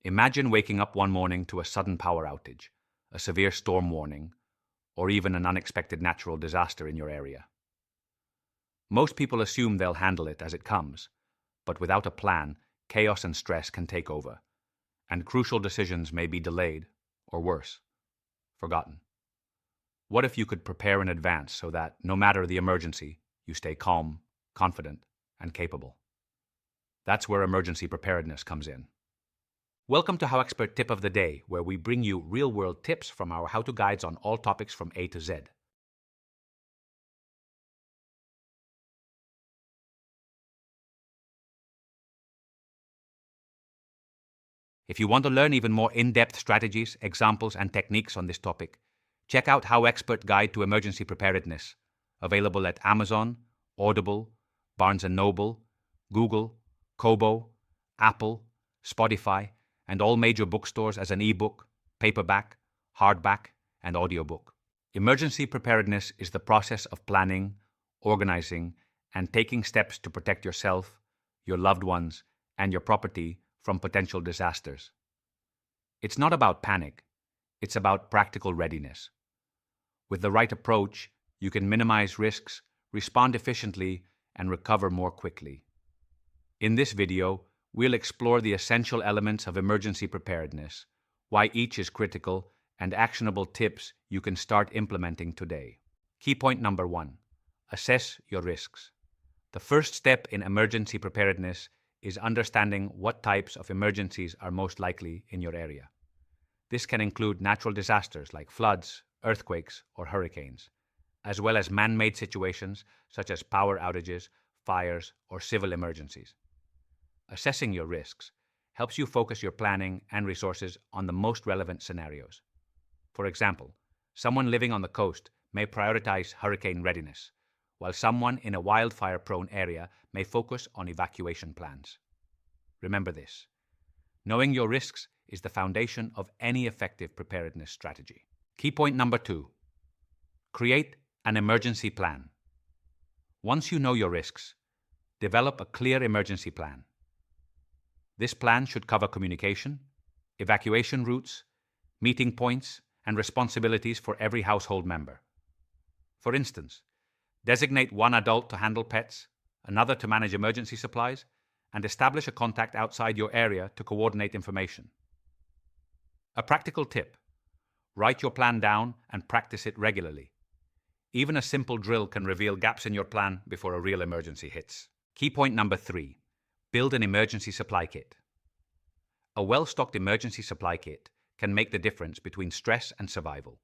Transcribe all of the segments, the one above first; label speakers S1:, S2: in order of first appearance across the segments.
S1: Imagine waking up one morning to a sudden power outage, a severe storm warning, or even an unexpected natural disaster in your area. Most people assume they'll handle it as it comes, but without a plan, chaos and stress can take over, and crucial decisions may be delayed, or worse, forgotten. What if you could prepare in advance so that, no matter the emergency, you stay calm, confident, and capable? That's where emergency preparedness comes in. Welcome to HowExpert Tip of the Day, where we bring you real-world tips from our how-to guides on all topics from A to Z. If you want to learn even more in-depth strategies, examples, and techniques on this topic, check out HowExpert Guide to Emergency Preparedness, available at Amazon, Audible, Barnes & Noble, Google, Kobo, Apple, Spotify, and all major bookstores as an ebook, paperback, hardback, and audiobook. Emergency preparedness is the process of planning, organizing, and taking steps to protect yourself, your loved ones, and your property from potential disasters. It's not about panic, it's about practical readiness. With the right approach, you can minimize risks, respond efficiently, and recover more quickly. In this video, we'll explore the essential elements of emergency preparedness, why each is critical, and actionable tips you can start implementing today. Key point number 1. Assess your risks. The first step in emergency preparedness is understanding what types of emergencies are most likely in your area. This can include natural disasters like floods, earthquakes, or hurricanes, as well as man-made situations such as power outages, fires, or civil emergencies. Assessing your risks helps you focus your planning and resources on the most relevant scenarios. For example, someone living on the coast may prioritize hurricane readiness, while someone in a wildfire-prone area may focus on evacuation plans. Remember this: knowing your risks is the foundation of any effective preparedness strategy. Key point number 2. Create an emergency plan. Once you know your risks, develop a clear emergency plan. This plan should cover communication, evacuation routes, meeting points, and responsibilities for every household member. For instance, designate one adult to handle pets, another to manage emergency supplies, and establish a contact outside your area to coordinate information. A practical tip: write your plan down and practice it regularly. Even a simple drill can reveal gaps in your plan before a real emergency hits. Key point number 3. Build an emergency supply kit. A well-stocked emergency supply kit can make the difference between stress and survival.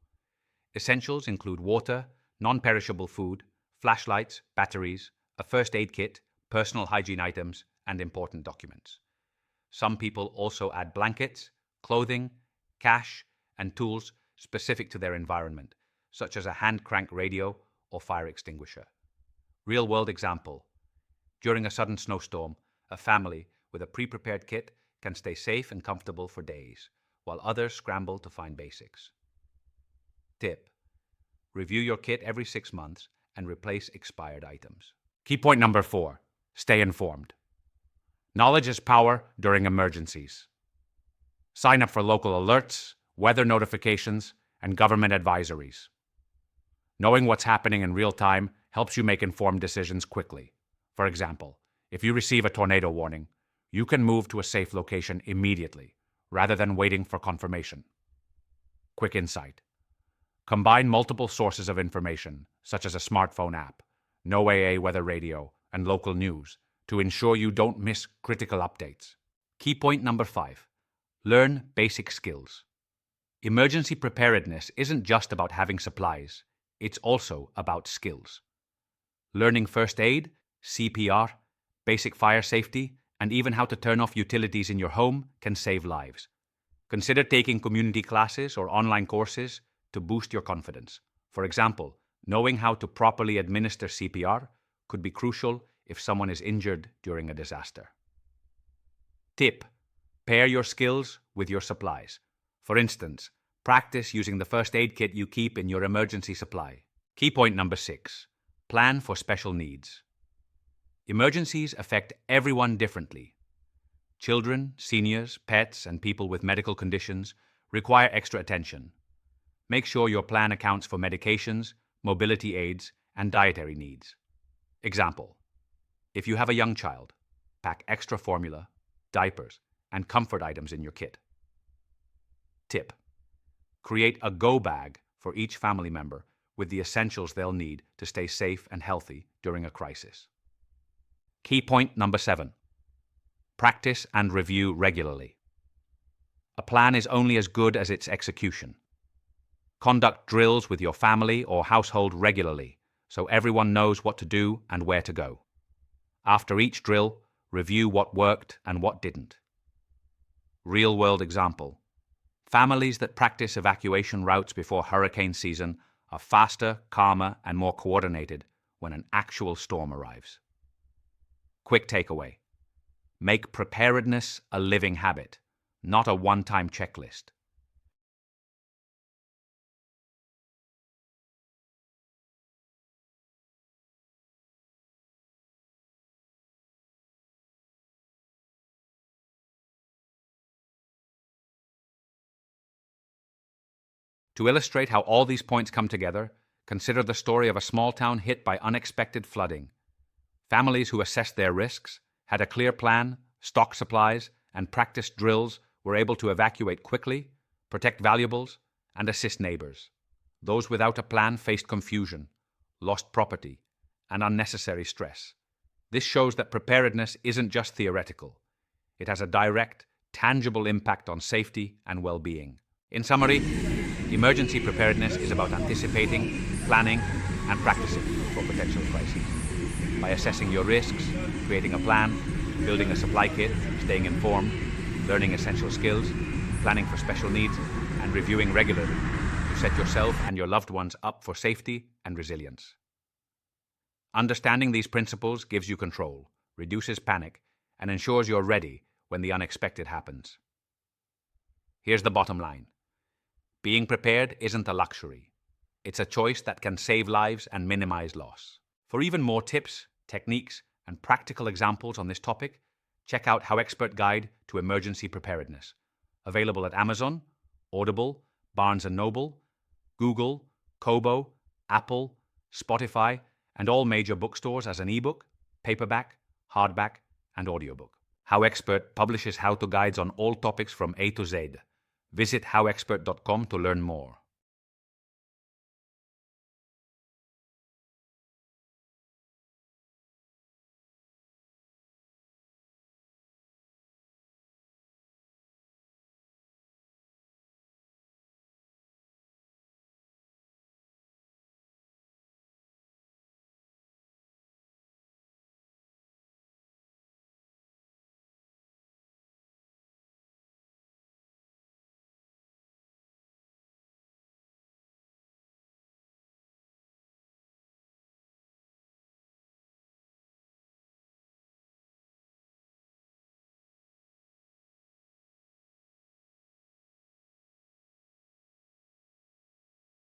S1: Essentials include water, non-perishable food, flashlights, batteries, a first aid kit, personal hygiene items, and important documents. Some people also add blankets, clothing, cash, and tools specific to their environment, such as a hand-crank radio or fire extinguisher. Real-world example: during a sudden snowstorm, a family with a pre-prepared kit can stay safe and comfortable for days, while others scramble to find basics. Tip: review your kit every 6 months and replace expired items. Key point number 4. Stay informed. Knowledge is power during emergencies. Sign up for local alerts, weather notifications, and government advisories. Knowing what's happening in real time helps you make informed decisions quickly. For example, if you receive a tornado warning, you can move to a safe location immediately, rather than waiting for confirmation. Quick insight: combine multiple sources of information, such as a smartphone app, NOAA weather radio, and local news, to ensure you don't miss critical updates. Key point number 5. Learn basic skills. Emergency preparedness isn't just about having supplies, it's also about skills. Learning first aid, CPR, basic fire safety, and even how to turn off utilities in your home can save lives. Consider taking community classes or online courses to boost your confidence. For example, knowing how to properly administer CPR could be crucial if someone is injured during a disaster. Tip: pair your skills with your supplies. For instance, practice using the first aid kit you keep in your emergency supply. Key point number 6. Plan for special needs. Emergencies affect everyone differently. Children, seniors, pets, and people with medical conditions require extra attention. Make sure your plan accounts for medications, mobility aids, and dietary needs. Example: if you have a young child, pack extra formula, diapers, and comfort items in your kit. Tip: create a go bag for each family member with the essentials they'll need to stay safe and healthy during a crisis. Key point number 7. Practice and review regularly. A plan is only as good as its execution. Conduct drills with your family or household regularly so everyone knows what to do and where to go. After each drill, review what worked and what didn't. Real-world example: families that practice evacuation routes before hurricane season are faster, calmer, and more coordinated when an actual storm arrives. Quick takeaway: make preparedness a living habit, not a one-time checklist. To illustrate how all these points come together, consider the story of a small town hit by unexpected flooding. Families who assessed their risks, had a clear plan, stocked supplies, and practiced drills were able to evacuate quickly, protect valuables, and assist neighbors. Those without a plan faced confusion, lost property, and unnecessary stress. This shows that preparedness isn't just theoretical. It has a direct, tangible impact on safety and well-being. In summary, emergency preparedness is about anticipating, planning, and practicing for potential crises. By assessing your risks, creating a plan, building a supply kit, staying informed, learning essential skills, planning for special needs, and reviewing regularly, you set yourself and your loved ones up for safety and resilience. Understanding these principles gives you control, reduces panic, and ensures you're ready when the unexpected happens. Here's the bottom line: being prepared isn't a luxury. It's a choice that can save lives and minimize loss. For even more tips, techniques, and practical examples on this topic, check out HowExpert Guide to Emergency Preparedness, available at Amazon, Audible, Barnes & Noble, Google, Kobo, Apple, Spotify, and all major bookstores as an ebook, paperback, hardback, and audiobook. HowExpert publishes how-to guides on all topics from A to Z. Visit howexpert.com to learn more.